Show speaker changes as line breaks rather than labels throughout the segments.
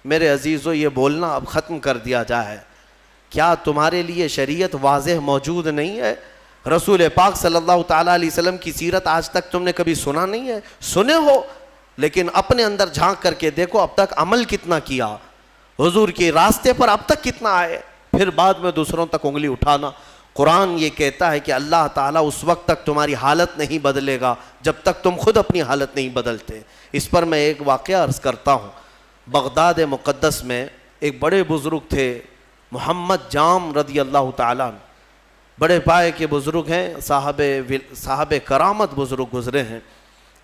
میرے عزیزو یہ بولنا اب ختم کر دیا جائے. کیا تمہارے لیے شریعت واضح موجود نہیں ہے؟ رسول پاک صلی اللہ تعالیٰ علیہ وسلم کی سیرت آج تک تم نے کبھی سنا نہیں ہے؟ سنے ہو لیکن اپنے اندر جھانک کر کے دیکھو اب تک عمل کتنا کیا، حضور کے راستے پر اب تک کتنا آئے، پھر بعد میں دوسروں تک انگلی اٹھانا. قرآن یہ کہتا ہے کہ اللہ تعالیٰ اس وقت تک تمہاری حالت نہیں بدلے گا جب تک تم خود اپنی حالت نہیں بدلتے. اس پر میں ایک واقعہ عرض کرتا ہوں. بغداد مقدس میں ایک بڑے بزرگ تھے محمد جام رضی اللہ تعالیٰ عنہ، بڑے پائے کے بزرگ ہیں، صاحب کرامت بزرگ گزرے ہیں.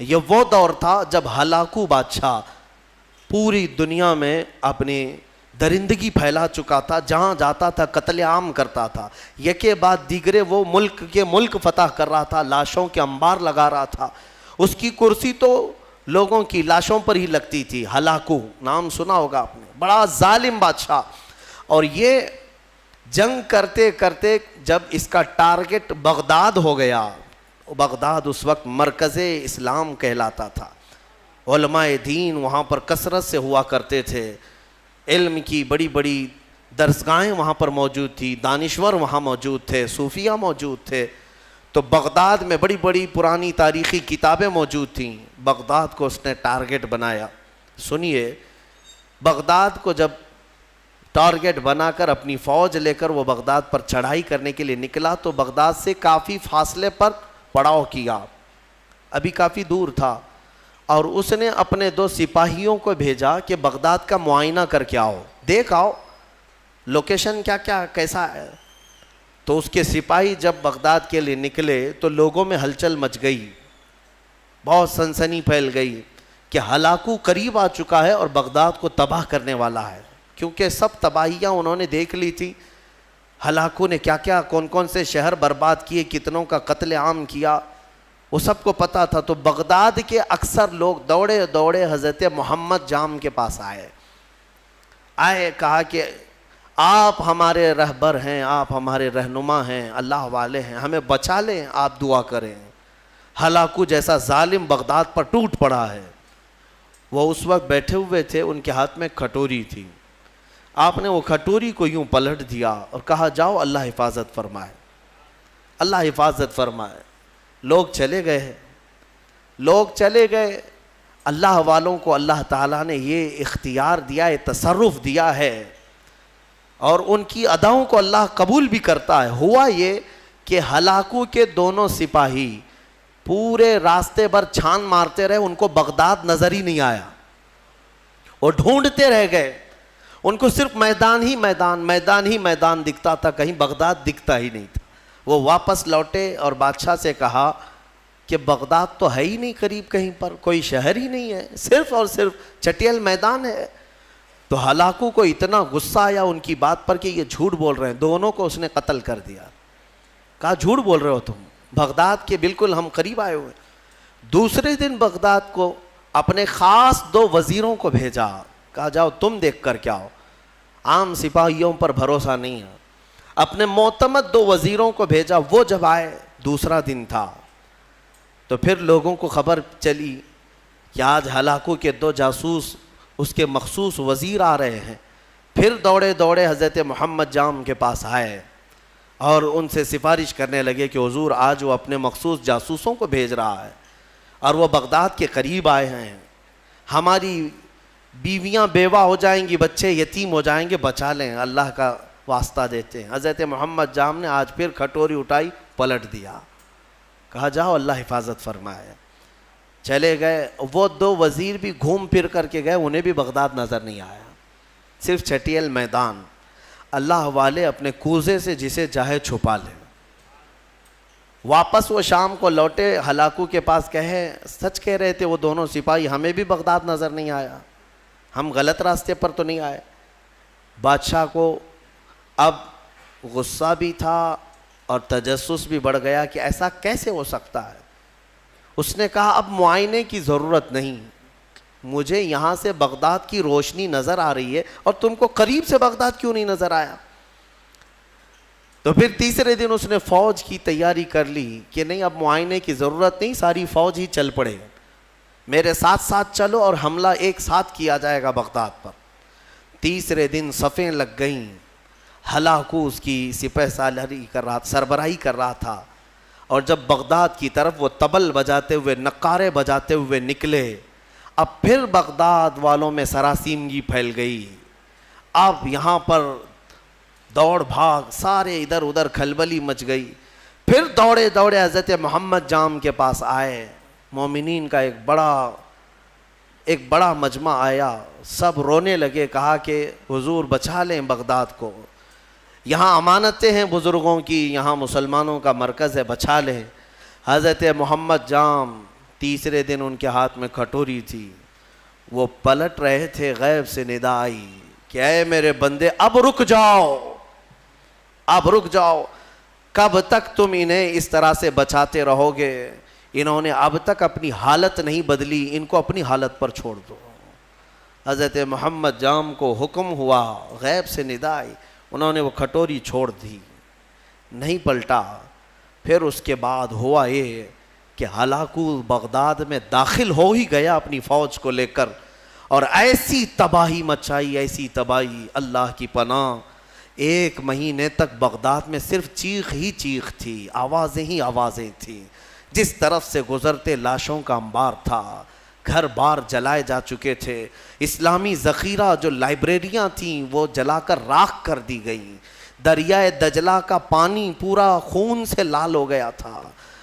یہ وہ دور تھا جب ہلاکو بادشاہ پوری دنیا میں اپنی درندگی پھیلا چکا تھا، جہاں جاتا تھا قتل عام کرتا تھا، یکے بعد دیگرے وہ ملک فتح کر رہا تھا، لاشوں کے انبار لگا رہا تھا. اس کی کرسی تو لوگوں کی لاشوں پر ہی لگتی تھی. ہلاکو نام سنا ہوگا آپ نے، بڑا ظالم بادشاہ. اور یہ جنگ کرتے کرتے جب اس کا ٹارگٹ بغداد ہو گیا، بغداد اس وقت مرکز اسلام کہلاتا تھا، علماء دین وہاں پر کثرت سے ہوا کرتے تھے، علم کی بڑی بڑی درسگاہیں وہاں پر موجود تھی، دانشور وہاں موجود تھے، صوفیہ موجود تھے. تو بغداد میں بڑی بڑی پرانی تاریخی کتابیں موجود تھیں. بغداد کو اس نے ٹارگٹ بنایا. سنیے، بغداد کو جب ٹارگٹ بنا کر اپنی فوج لے کر وہ بغداد پر چڑھائی کرنے کے لیے نکلا تو بغداد سے کافی فاصلے پر پڑاؤ کیا، ابھی کافی دور تھا، اور اس نے اپنے 2 سپاہیوں کو بھیجا کہ بغداد کا معائنہ کر کے آؤ، دیکھ آؤ لوکیشن کیا کیسا ہے. تو اس کے سپاہی جب بغداد کے لیے نکلے تو لوگوں میں ہلچل مچ گئی، بہت سنسنی پھیل گئی کہ ہلاکو قریب آ چکا ہے اور بغداد کو تباہ کرنے والا ہے. کیونکہ سب تباہیاں انہوں نے دیکھ لی تھی، ہلاکو نے کیا کون سے شہر برباد کیے، کتنوں کا قتل عام کیا، وہ سب کو پتا تھا. تو بغداد کے اکثر لوگ دوڑے دوڑے حضرت محمد جام کے پاس آئے، کہا کہ آپ ہمارے رہبر ہیں، آپ ہمارے رہنما ہیں، اللہ والے ہیں، ہمیں بچا لیں، آپ دعا کریں. ہلاکو جیسا ظالم بغداد پر ٹوٹ پڑا ہے. وہ اس وقت بیٹھے ہوئے تھے، ان کے ہاتھ میں کھٹوری تھی. آپ نے وہ کھٹوری کو یوں پلٹ دیا اور کہا جاؤ اللہ حفاظت فرمائے، اللہ حفاظت فرمائے. لوگ چلے گئے. اللہ والوں کو اللہ تعالیٰ نے یہ اختیار دیا ہے، تصرف دیا ہے، اور ان کی اداؤں کو اللہ قبول بھی کرتا ہے. ہوا یہ کہ ہلاکو کے دونوں سپاہی پورے راستے بھر چھان مارتے رہے، ان کو بغداد نظر ہی نہیں آیا. وہ ڈھونڈتے رہ گئے، ان کو صرف میدان ہی میدان دکھتا تھا، کہیں بغداد دکھتا ہی نہیں تھا. وہ واپس لوٹے اور بادشاہ سے کہا کہ بغداد تو ہے ہی نہیں قریب، کہیں پر کوئی شہر ہی نہیں ہے، صرف اور صرف چٹیل میدان ہے. تو ہلاکو کو اتنا غصہ آیا ان کی بات پر کہ یہ جھوٹ بول رہے ہیں. دونوں کو اس نے قتل کر دیا. کہا جھوٹ بول رہے ہو تم، بغداد کے بالکل ہم قریب آئے ہوئے. دوسرے دن بغداد کو اپنے خاص 2 وزیروں کو بھیجا، کہا جاؤ تم دیکھ کر کے آؤ، عام سپاہیوں پر بھروسہ نہیں ہے. اپنے معتمد 2 وزیروں کو بھیجا. وہ جب آئے، دوسرا دن تھا، تو پھر لوگوں کو خبر چلی کہ آج ہلاکو کے 2 جاسوس اس کے مخصوص وزیر آ رہے ہیں. پھر دوڑے دوڑے حضرت محمد جام کے پاس آئے اور ان سے سفارش کرنے لگے کہ حضور آج وہ اپنے مخصوص جاسوسوں کو بھیج رہا ہے اور وہ بغداد کے قریب آئے ہیں، ہماری بیویاں بیوہ ہو جائیں گی، بچے یتیم ہو جائیں گے، بچا لیں، اللہ کا واسطہ دیتے ہیں. حضرت محمد جام نے آج پھر کھٹوری اٹھائی، پلٹ دیا، کہا جاؤ اللہ حفاظت فرمائے. چلے گئے. وہ 2 وزیر بھی گھوم پھر کر کے گئے، انہیں بھی بغداد نظر نہیں آیا، صرف چٹیل میدان. اللہ والے اپنے کوزے سے جسے چاہے چھپا لے. واپس وہ شام کو لوٹے، ہلاکو کے پاس کہے سچ کہہ رہے تھے وہ دونوں سپاہی، ہمیں بھی بغداد نظر نہیں آیا، ہم غلط راستے پر تو نہیں آئے. بادشاہ کو اب غصہ بھی تھا اور تجسس بھی بڑھ گیا کہ ایسا کیسے ہو سکتا ہے. اس نے کہا اب معائنے کی ضرورت نہیں، مجھے یہاں سے بغداد کی روشنی نظر آ رہی ہے اور تم کو قریب سے بغداد کیوں نہیں نظر آیا. تو پھر تیسرے دن اس نے فوج کی تیاری کر لی کہ نہیں اب معائنے کی ضرورت نہیں، ساری فوج ہی چل پڑے، میرے ساتھ ساتھ چلو اور حملہ ایک ساتھ کیا جائے گا بغداد پر. تیسرے دن صفیں لگ گئیں، ہلاکو اس کی سپہ سالاری کر رہا، سربراہی کر رہا تھا، اور جب بغداد کی طرف وہ طبل بجاتے ہوئے، نقارے بجاتے ہوئے نکلے، اب پھر بغداد والوں میں سراسیمگی پھیل گئی۔ اب یہاں پر دوڑ بھاگ، سارے ادھر ادھر کھلبلی مچ گئی۔ پھر دوڑے دوڑے حضرت محمد جام کے پاس آئے، مومنین کا ایک بڑا مجمع آیا، سب رونے لگے، کہا کہ حضور بچا لیں بغداد کو، یہاں امانتیں ہیں بزرگوں کی، یہاں مسلمانوں کا مرکز ہے، بچا لیں۔ حضرت محمد جام تیسرے دن ان کے ہاتھ میں کھٹوری تھی، وہ پلٹ رہے تھے، غیب سے ندا آئی کہ اے میرے بندے اب رک جاؤ، اب رک جاؤ، کب تک تم انہیں اس طرح سے بچاتے رہو گے؟ انہوں نے اب تک اپنی حالت نہیں بدلی، ان کو اپنی حالت پر چھوڑ دو۔ حضرت محمد جام کو حکم ہوا، غیب سے ندا آئی، انہوں نے وہ کھٹوری چھوڑ دی، نہیں پلٹا۔ پھر اس کے بعد ہوا یہ کہ ہلاکو بغداد میں داخل ہو ہی گیا اپنی فوج کو لے کر، اور ایسی تباہی مچائی، ایسی تباہی، اللہ کی پناہ، 1 مہینے تک بغداد میں صرف چیخ ہی چیخ تھی، آوازیں ہی آوازیں تھیں، جس طرف سے گزرتے لاشوں کا انبار تھا، گھر بار جلائے جا چکے تھے، اسلامی ذخیرہ جو لائبریریاں تھیں وہ جلا کر راکھ کر دی گئیں، دریائے دجلہ کا پانی پورا خون سے لال ہو گیا تھا،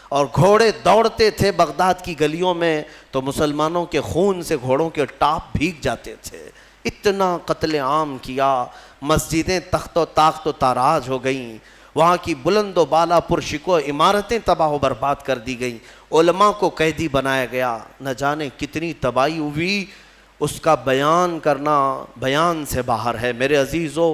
اور گھوڑے دوڑتے تھے بغداد کی گلیوں میں تو مسلمانوں کے خون سے گھوڑوں کے ٹاپ بھیگ جاتے تھے، اتنا قتل عام کیا، مسجدیں تخت و طاقت و تاراج ہو گئیں، وہاں کی بلند و بالا پرشکو عمارتیں تباہ و برباد کر دی گئیں، علماء کو قیدی بنایا گیا، نہ جانے کتنی تباہی ہوئی، اس کا بیان کرنا بیان سے باہر ہے۔ میرے عزیزو،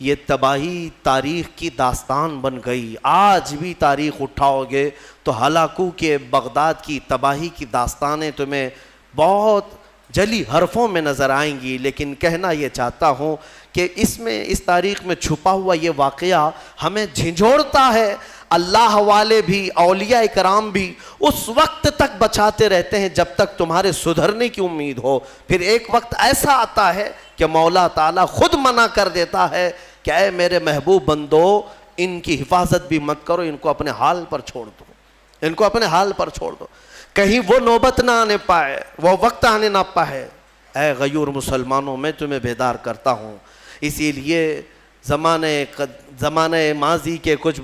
یہ تباہی تاریخ کی داستان بن گئی، آج بھی تاریخ اٹھاؤ گے تو ہلاکو کے بغداد کی تباہی کی داستانیں تمہیں بہت جلی حرفوں میں نظر آئیں گی، لیکن کہنا یہ چاہتا ہوں کہ اس تاریخ میں چھپا ہوا یہ واقعہ ہمیں جھنجھوڑتا ہے۔ اللہ والے بھی، اولیاء کرام بھی اس وقت تک بچاتے رہتے ہیں جب تک تمہارے سدھرنے کی امید ہو، پھر ایک وقت ایسا آتا ہے کہ مولا تعالیٰ خود منع کر دیتا ہے کہ اے میرے محبوب بندو، ان کی حفاظت بھی مت کرو، ان کو اپنے حال پر چھوڑ دو، ان کو اپنے حال پر چھوڑ دو، کہیں وہ نوبت نہ آنے پائے، وہ وقت آنے نہ پائے۔ اے غیور مسلمانوں، میں تمہیں بیدار کرتا ہوں، اسی لیے زمانہ ماضی کے کچھ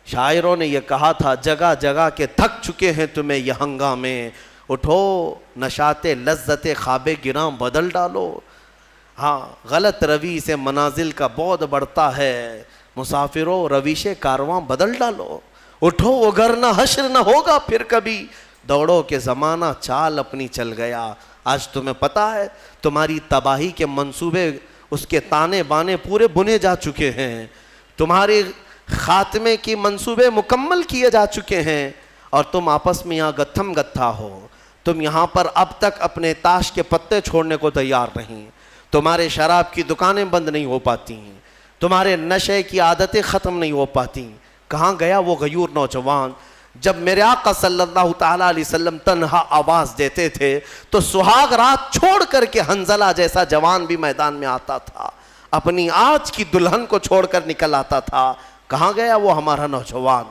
شاعروں نے یہ کہا تھا، جگہ جگہ کے تھک چکے ہیں تمہیں یہ ہنگامے، اٹھو نشاط لذت خواب گراں بدل ڈالو۔ ہاں، غلط روی سے منازل کا بعد بڑھتا ہے، مسافروں رویش کارواں بدل ڈالو، اٹھو وگرنہ حشر نہ ہوگا پھر کبھی، دوڑو کہ زمانہ چال اپنی چل گیا۔ آج تمہیں پتہ ہے تمہاری تباہی کے منصوبے، اس کے تانے بانے پورے بنے جا چکے ہیں، تمہارے خاتمے کی منصوبے مکمل کیے جا چکے ہیں، اور تم آپس میں یہاں گتھم گتھا ہو، تم یہاں پر اب تک اپنے تاش کے پتے چھوڑنے کو تیار نہیں، تمہارے شراب کی دکانیں بند نہیں ہو پاتی، تمہارے نشے کی عادتیں ختم نہیں ہو پاتی۔ کہاں گیا وہ غیور نوجوان؟ جب میرے آقا صلی اللہ تعالیٰ علیہ وسلم تنہا آواز دیتے تھے تو سہاگ رات چھوڑ کر کے حنظلہ جیسا جوان بھی میدان میں آتا تھا، اپنی آج کی دلہن کو چھوڑ کر نکل آتا تھا۔ کہاں گیا وہ ہمارا نوجوان؟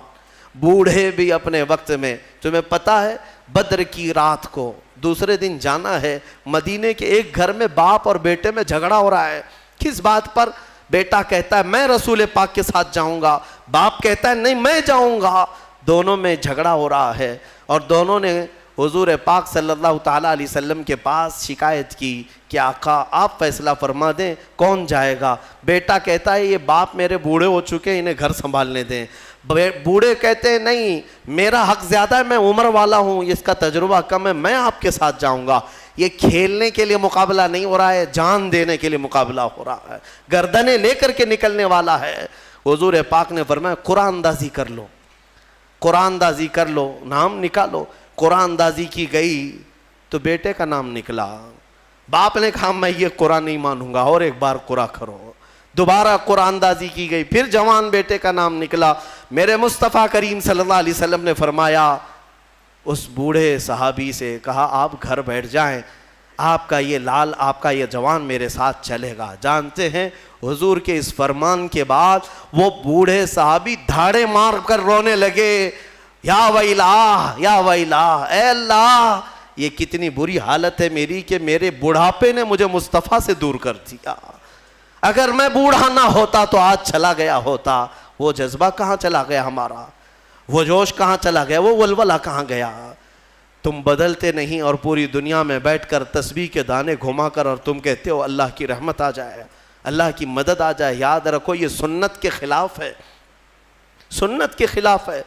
بوڑھے بھی اپنے وقت میں، تمہیں پتہ ہے بدر کی رات کو دوسرے دن جانا ہے، مدینے کے ایک گھر میں باپ اور بیٹے میں جھگڑا ہو رہا ہے، کس بات پر؟ بیٹا کہتا ہے میں رسول پاک کے ساتھ جاؤں گا، باپ کہتا ہے نہیں میں جاؤں گا، دونوں میں جھگڑا ہو رہا ہے، اور دونوں نے حضور پاک صلی اللہ تعالیٰ علیہ وسلم کے پاس شکایت کی کہ آقا آپ فیصلہ فرما دیں کون جائے گا۔ بیٹا کہتا ہے یہ باپ میرے بوڑھے ہو چکے ہیں، انہیں گھر سنبھالنے دیں۔ بوڑھے کہتے ہیں نہیں میرا حق زیادہ ہے، میں عمر والا ہوں، اس کا تجربہ کم ہے، میں آپ کے ساتھ جاؤں گا۔ یہ کھیلنے کے لیے مقابلہ نہیں ہو رہا ہے، جان دینے کے لیے مقابلہ ہو رہا ہے، گردنیں لے کر کے نکلنے والا ہے۔ حضور پاک نے فرمایا قرآن اندازی کر لو، قرآن اندازی کر لو، نام نکالو۔ قرآن اندازی کی گئی تو بیٹے کا نام نکلا، باپ نے کہا میں یہ قرآن نہیں مانوں گا، اور ایک بار قرآن کرو۔ دوبارہ قرآن اندازی کی گئی، پھر جوان بیٹے کا نام نکلا۔ میرے مصطفیٰ کریم صلی اللہ علیہ وسلم نے فرمایا، اس بوڑھے صحابی سے کہا آپ گھر بیٹھ جائیں، آپ کا یہ لال، آپ کا یہ جوان میرے ساتھ چلے گا۔ جانتے ہیں حضور کے اس فرمان کے بعد وہ بوڑھے صحابی دھاڑے مار کر رونے لگے، یا ویلا یا ویلا، اے اللہ یہ کتنی بری حالت ہے میری کہ میرے بڑھاپے نے مجھے مصطفیٰ سے دور کر دیا، اگر میں بوڑھا نہ ہوتا تو آج چلا گیا ہوتا۔ وہ جذبہ کہاں چلا گیا ہمارا، وہ جوش کہاں چلا گیا، وہ ولولہ کہاں گیا؟ تم بدلتے نہیں اور پوری دنیا میں بیٹھ کر تسبیح کے دانے گھما کر اور تم کہتے ہو اللہ کی رحمت آ جائے، اللہ کی مدد آ جائے۔ یاد رکھو یہ سنت کے خلاف ہے، سنت کے خلاف ہے۔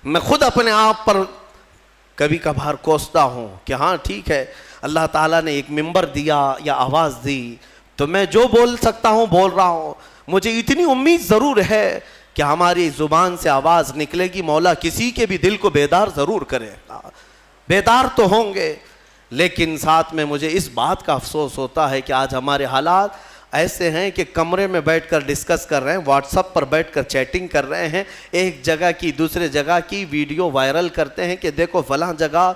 میں خود اپنے آپ پر کبھی کبھار کوستا ہوں کہ ہاں ٹھیک ہے، اللہ تعالیٰ نے ایک منبر دیا یا آواز دی تو میں جو بول سکتا ہوں بول رہا ہوں۔ مجھے اتنی امید ضرور ہے کہ ہماری زبان سے آواز نکلے گی، مولا کسی کے بھی دل کو بیدار ضرور کرے گا، بیدار تو ہوں گے۔ لیکن ساتھ میں مجھے اس بات کا افسوس ہوتا ہے کہ آج ہمارے حالات ایسے ہیں کہ کمرے میں بیٹھ کر ڈسکس کر رہے ہیں، واٹس ایپ پر بیٹھ کر چیٹنگ کر رہے ہیں، ایک جگہ کی دوسرے جگہ کی ویڈیو وائرل کرتے ہیں کہ دیکھو فلاں جگہ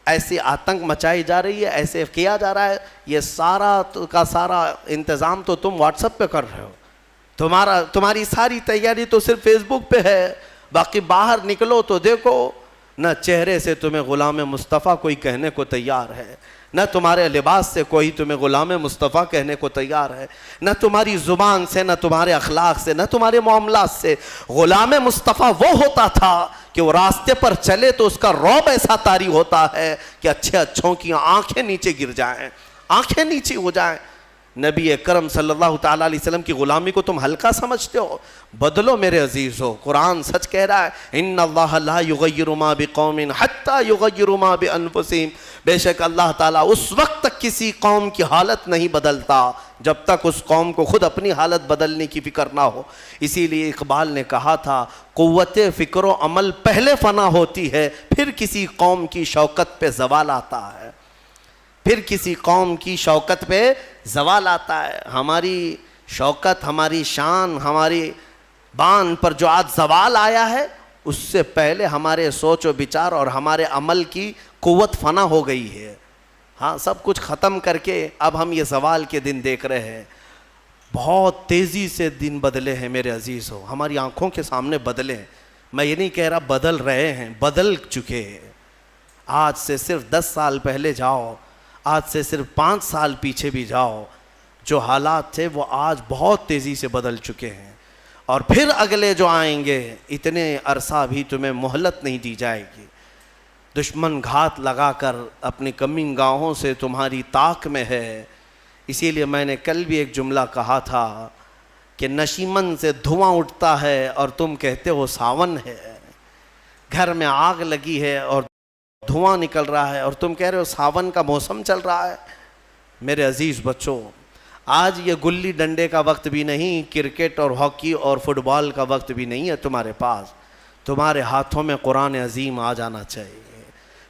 ایسی آتنک مچائی جا رہی ہے، ایسے کیا جا رہا ہے۔ یہ سارا کا سارا انتظام تو تم واٹس ایپ پہ کر رہے ہو، تمہاری ساری تیاری تو صرف فیس بک پہ ہے، باقی باہر نکلو تو دیکھو نہ چہرے سے تمہیں غلام مصطفیٰ کوئی کہنے کو تیار ہے، نہ تمہارے لباس سے کوئی تمہیں غلام مصطفیٰ کہنے کو تیار ہے، نہ تمہاری زبان سے، نہ تمہارے اخلاق سے، نہ تمہارے معاملات سے۔ غلام مصطفیٰ وہ ہوتا تھا کہ وہ راستے پر چلے تو اس کا رعب ایسا طاری ہوتا ہے کہ اچھے اچھوں کی آنکھیں نیچے گر جائیں، آنکھیں نیچے ہو جائیں۔ نبی اکرم صلی اللہ تعالیٰ علیہ وسلم کی غلامی کو تم ہلکا سمجھتے ہو؟ بدلو میرے عزیزو، قرآن سچ کہہ رہا ہے، ان اللہ لا یغیر ما بقوم حتی یغیروا ما بانفسہم۔ بے شک اللہ تعالیٰ اس وقت تک کسی قوم کی حالت نہیں بدلتا جب تک اس قوم کو خود اپنی حالت بدلنے کی فکر نہ ہو۔ اسی لیے اقبال نے کہا تھا، قوت فکر و عمل پہلے فنا ہوتی ہے، پھر کسی قوم کی شوکت پہ زوال آتا ہے، پھر کسی قوم کی شوکت پہ زوال آتا ہے۔ ہماری شوکت، ہماری شان، ہماری بان پر جو آج زوال آیا ہے، اس سے پہلے ہمارے سوچ و بچار اور ہمارے عمل کی قوت فنا ہو گئی ہے۔ ہاں سب کچھ ختم کر کے اب ہم یہ زوال کے دن دیکھ رہے ہیں۔ بہت تیزی سے دن بدلے ہیں میرے عزیزو، ہماری آنکھوں کے سامنے بدلے ہیں۔ میں یہ نہیں کہہ رہا بدل رہے ہیں، بدل چکے ہیں۔ آج سے صرف 10 سال پہلے جاؤ، آج سے صرف 5 سال پیچھے بھی جاؤ، جو حالات تھے وہ آج بہت تیزی سے بدل چکے ہیں، اور پھر اگلے جو آئیں گے اتنے عرصہ بھی تمہیں مہلت نہیں دی جائے گی۔ دشمن گھات لگا کر اپنی کمین گاہوں سے تمہاری طاق میں ہے۔ اسی لیے میں نے کل بھی ایک جملہ کہا تھا کہ نشیمن سے دھواں اٹھتا ہے اور تم کہتے ہو ساون ہے، گھر میں آگ لگی ہے اور دھواں نکل رہا ہے اور تم کہہ رہے ہو ساون کا موسم چل رہا ہے۔ میرے عزیز بچوں، آج یہ گلی ڈنڈے کا وقت بھی نہیں، کرکٹ اور ہاکی اور فٹ بال کا وقت بھی نہیں ہے تمہارے پاس۔ تمہارے ہاتھوں میں قرآن عظیم آ جانا چاہیے،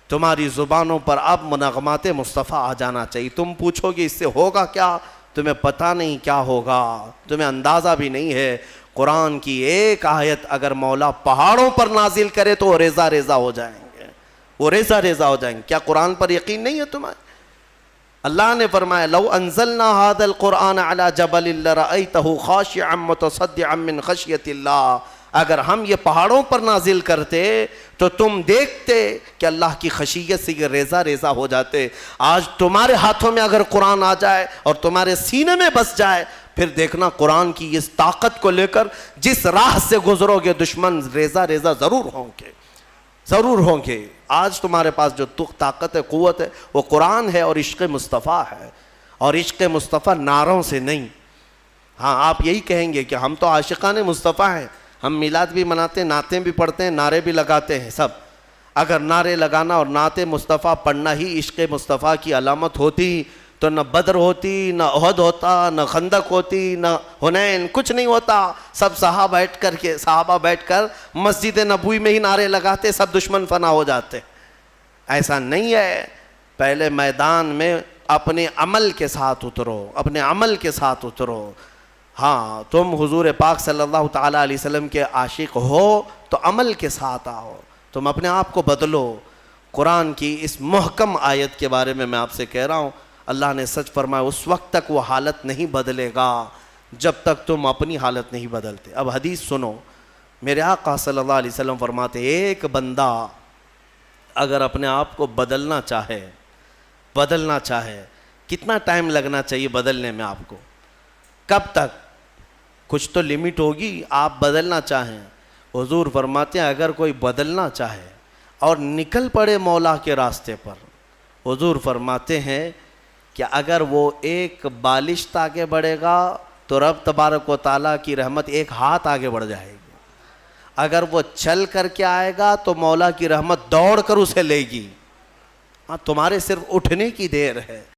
تمہاری زبانوں پر اب منغمات مصطفیٰ آ جانا چاہیے۔ تم پوچھو گے اس سے ہوگا کیا؟ تمہیں پتہ نہیں کیا ہوگا، تمہیں اندازہ بھی نہیں ہے۔ قرآن کی ایک آیت اگر مولا پہاڑوں پر نازل کرے تو وہ ریزہ ریزہ ہو جائیں گے، وہ ریزہ ریزہ ہو جائیں گے۔ کیا قرآن پر یقین نہیں ہے تمہیں؟ اللہ نے فرمایا لو انزلنا هذا القرآن على جبل لرأيته خاشعا متصدعا من خشیۃ اللہ، اگر ہم یہ پہاڑوں پر نازل کرتے تو تم دیکھتے کہ اللہ کی خشیت سے یہ ریزہ ریزہ ہو جاتے۔ آج تمہارے ہاتھوں میں اگر قرآن آ جائے اور تمہارے سینے میں بس جائے، پھر دیکھنا قرآن کی اس طاقت کو لے کر جس راہ سے گزرو گے دشمن ریزہ ریزہ ضرور ہوں گے، ضرور ہوں گے۔ آج تمہارے پاس جو طاقت ہے، قوت ہے، وہ قرآن ہے اور عشق مصطفیٰ ہے، اور عشق مصطفیٰ نعروں سے نہیں۔ ہاں آپ یہی کہیں گے کہ ہم تو عاشقان مصطفیٰ ہیں، ہم میلاد بھی مناتے ہیں، نعتیں بھی پڑھتے ہیں، نعرے بھی لگاتے ہیں سب۔ اگر نعرے لگانا اور نعت مصطفیٰ پڑھنا ہی عشق مصطفیٰ کی علامت ہوتی تو نہ بدر ہوتی، نہ احد ہوتا، نہ خندق ہوتی، نہ حنین، کچھ نہیں ہوتا۔ سب صحابہ بیٹھ کر مسجد نبوی میں ہی نعرے لگاتے، سب دشمن فنا ہو جاتے۔ ایسا نہیں ہے، پہلے میدان میں اپنے عمل کے ساتھ اترو، اپنے عمل کے ساتھ اترو۔ ہاں تم حضور پاک صلی اللہ تعالیٰ علیہ وسلم کے عاشق ہو تو عمل کے ساتھ آؤ، تم اپنے آپ کو بدلو۔ قرآن کی اس محکم آیت کے بارے میں آپ سے کہہ رہا ہوں، اللہ نے سچ فرمایا اس وقت تک وہ حالت نہیں بدلے گا جب تک تم اپنی حالت نہیں بدلتے. اب حدیث سنو, میرے آقا صلی اللہ علیہ وسلم فرماتے ایک بندہ اگر اپنے آپ کو بدلنا چاہے کتنا ٹائم لگنا چاہیے بدلنے میں؟ آپ کو کب تک؟ کچھ تو لمٹ ہوگی. آپ بدلنا چاہیں, حضور فرماتے ہیں اگر کوئی بدلنا چاہے اور نکل پڑے مولا کے راستے پر, حضور فرماتے ہیں کہ اگر وہ ایک بالشت آگے بڑھے گا تو رب تبارک و تعالیٰ کی رحمت ایک ہاتھ آگے بڑھ جائے گی. اگر وہ چل کر کے آئے گا تو مولا کی رحمت دوڑ کر اسے لے گی. ہاں, تمہارے صرف اٹھنے کی دیر ہے.